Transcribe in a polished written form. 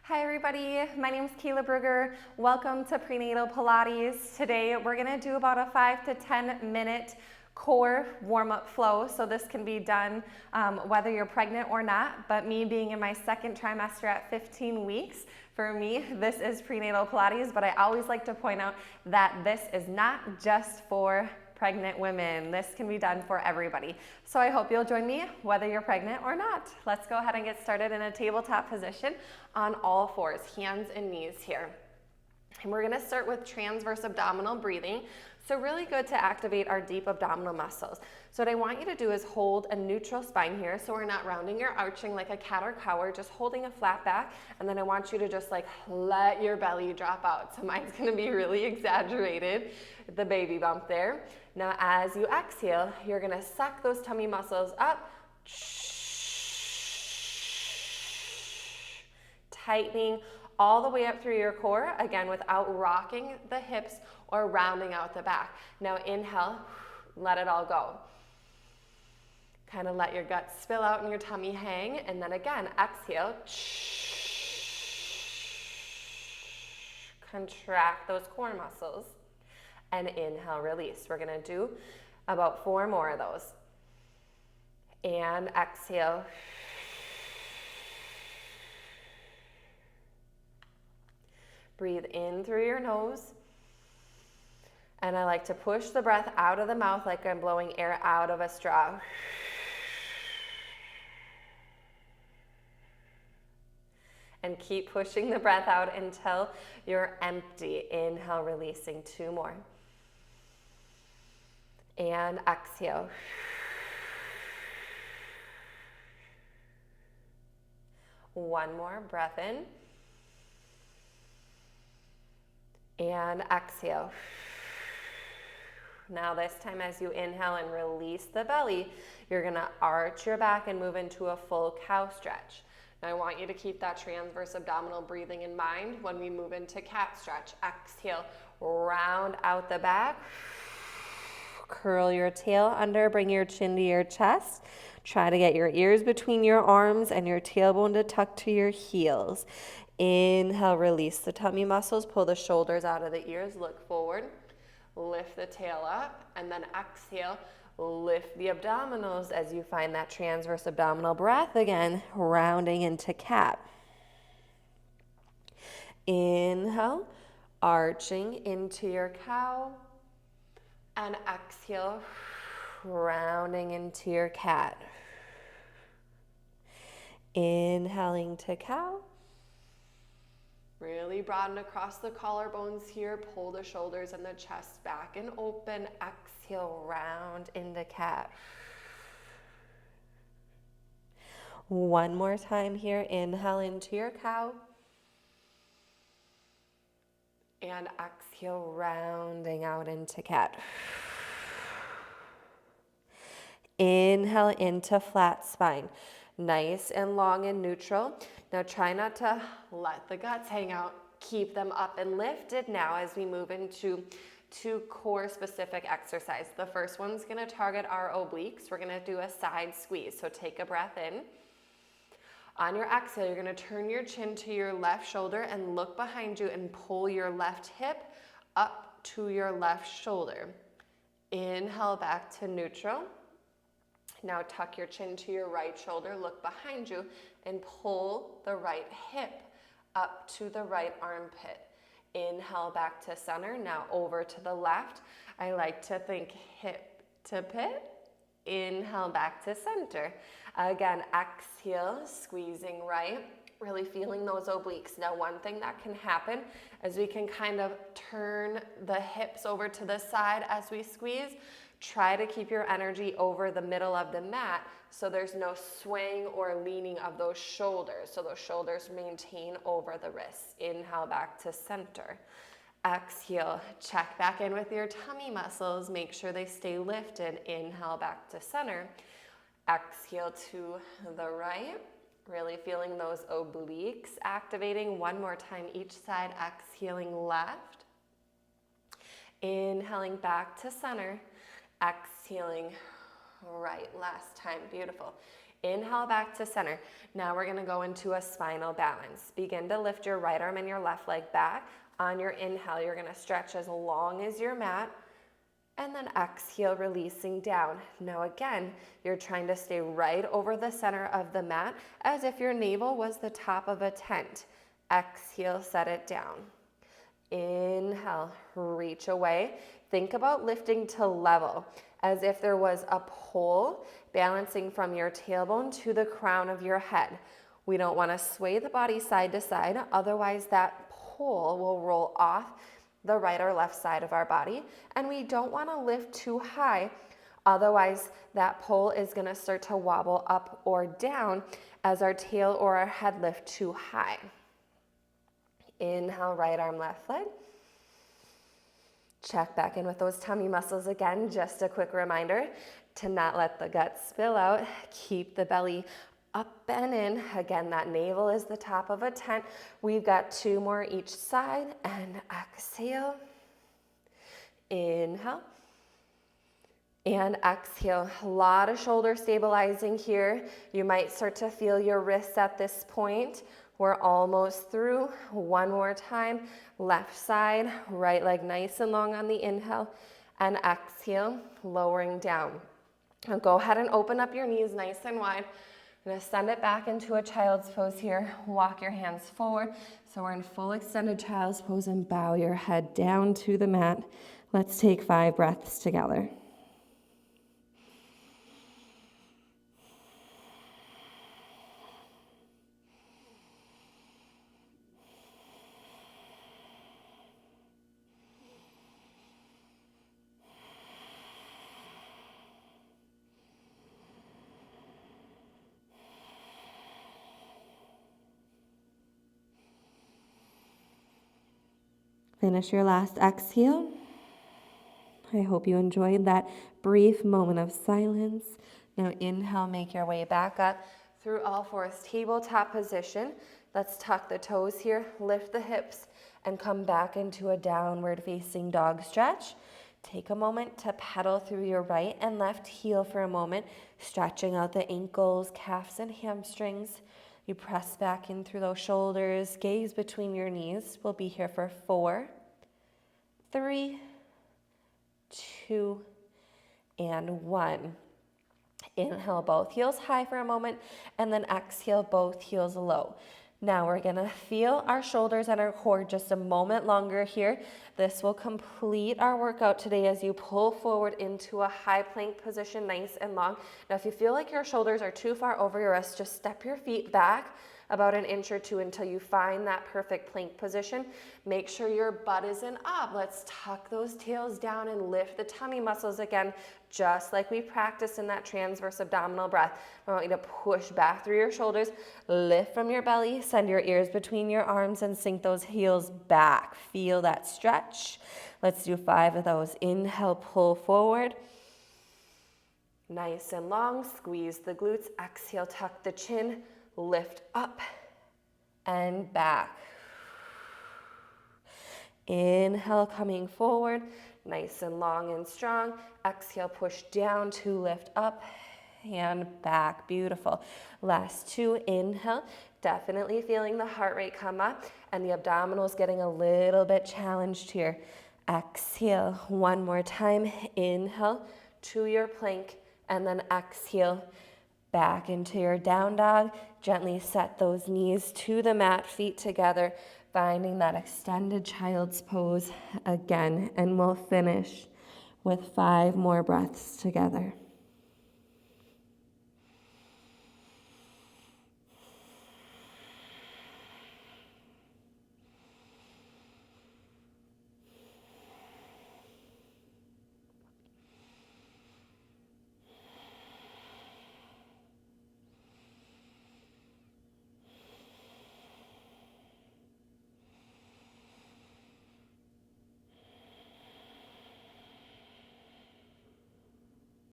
Hi everybody, my name is Kayla Brugger. Welcome to Prenatal Pilates. Today we're gonna do about a 5 to 10 minute core warm-up flow. So this can be done whether you're pregnant or not, but me being in my second trimester at 15 weeks, for me, this is prenatal Pilates, but I always like to point out that this is not just for pregnant women. This can be done for everybody. So I hope you'll join me whether you're pregnant or not. Let's go ahead and get started in a tabletop position on all fours, hands and knees here. And we're gonna start with transverse abdominal breathing. So really good to activate our deep abdominal muscles. So what I want you to do is hold a neutral spine here. So we're not rounding or arching like a cat or cow, we're just holding a flat back. And then I want you to just like let your belly drop out. So mine's gonna be really exaggerated, the baby bump there. Now as you exhale, you're gonna suck those tummy muscles up, tightening all the way up through your core, again, without rocking the hips or rounding out the back. Now inhale, let it all go. Kind of let your guts spill out and your tummy hang, and then again, exhale. Contract those core muscles, and inhale, release. We're gonna do about 4 more of those. And exhale. Breathe in through your nose. And I like to push the breath out of the mouth like I'm blowing air out of a straw. And keep pushing the breath out until you're empty. Inhale, releasing. 2 more. And exhale. One more, breath in. And exhale. Now this time as you inhale and release the belly, you're gonna arch your back and move into a full cow stretch. Now I want you to keep that transverse abdominal breathing in mind when we move into cat stretch. Exhale, round out the back. Curl your tail under, bring your chin to your chest. Try to get your ears between your arms and your tailbone to tuck to your heels. Inhale, release the tummy muscles, pull the shoulders out of the ears, look forward, lift the tail up, and then exhale, lift the abdominals as you find that transverse abdominal breath again, rounding into cat. Inhale, arching into your cow, and exhale, rounding into your cat. Inhaling to cow. Really broaden across the collarbones here. Pull the shoulders and the chest back and open. Exhale, round into cat. One more time here. Inhale into your cow. And exhale, rounding out into cat. Inhale into flat spine. Nice and long and neutral. Now try not to let the guts hang out. Keep them up and lifted now as we move into 2 core specific exercise. The first one's gonna target our obliques. We're gonna do a side squeeze. So take a breath in. On your exhale, you're gonna turn your chin to your left shoulder and look behind you and pull your left hip up to your left shoulder. Inhale back to neutral. Now tuck your chin to your right shoulder, look behind you, and pull the right hip up to the right armpit. Inhale back to center, now over to the left. I like to think hip to pit. Inhale back to center. Again, exhale, squeezing right, really feeling those obliques. Now one thing that can happen is we can kind of turn the hips over to the side as we squeeze. Try to keep your energy over the middle of the mat so there's no swaying or leaning of those shoulders. So those shoulders maintain over the wrists. Inhale back to center. Exhale, check back in with your tummy muscles. Make sure they stay lifted. Inhale back to center. Exhale to the right. Really feeling those obliques activating. One more time each side. Exhaling left. Inhaling back to center. Exhaling right, last time, beautiful. Inhale back to center. Now we're gonna go into a spinal balance. Begin to lift your right arm and your left leg back. On your inhale, you're gonna stretch as long as your mat, and then exhale, releasing down. Now again, you're trying to stay right over the center of the mat as if your navel was the top of a tent. Exhale, set it down. Inhale, reach away. Think about lifting to level, as if there was a pole balancing from your tailbone to the crown of your head. We don't want to sway the body side to side, otherwise that pole will roll off the right or left side of our body, and we don't want to lift too high, otherwise that pole is going to start to wobble up or down as our tail or our head lift too high. Inhale, right arm, left leg. Check back in with those tummy muscles again. Just a quick reminder to not let the gut spill out. Keep the belly up and in. Again, that navel is the top of a tent. We've got 2 more each side, and exhale. Inhale. And exhale. A lot of shoulder stabilizing here. You might start to feel your wrists at this point. We're almost through. One more time. Left side, right leg nice and long on the inhale, and exhale, lowering down. Now go ahead and open up your knees nice and wide. I'm gonna send it back into a child's pose here. Walk your hands forward. So we're in full extended child's pose, and bow your head down to the mat. Let's take 5 breaths together. Finish your last exhale. I hope you enjoyed that brief moment of silence. Now inhale, make your way back up through all fours, tabletop position. Let's tuck the toes here, lift the hips, and come back into a downward facing dog stretch. Take a moment to pedal through your right and left heel for a moment, stretching out the ankles, calves, and hamstrings. You press back in through those shoulders, gaze between your knees. We'll be here for 4, 3, 2, and 1. Inhale, both heels high for a moment, and then exhale, both heels low. Now we're gonna feel our shoulders and our core just a moment longer here. This will complete our workout today as you pull forward into a high plank position, nice and long. Now if you feel like your shoulders are too far over your wrists, just step your feet back about 1 inch or 2 until you find that perfect plank position. Make sure your butt isn't up. Let's tuck those tails down and lift the tummy muscles again, just like we practiced in that transverse abdominal breath. I want you to push back through your shoulders, lift from your belly, send your ears between your arms, and sink those heels back. Feel that stretch. Let's do 5 of those. Inhale, pull forward. Nice and long, squeeze the glutes. Exhale, tuck the chin, lift up and back. Inhale, coming forward, nice and long and strong. Exhale, push down to lift up and back. Beautiful. Last 2, inhale. Definitely feeling the heart rate come up and the abdominals getting a little bit challenged here. Exhale, 1 more time. Inhale to your plank, and then exhale back into your down dog. Gently set those knees to the mat, feet together, finding that extended child's pose again. And we'll finish with 5 more breaths together.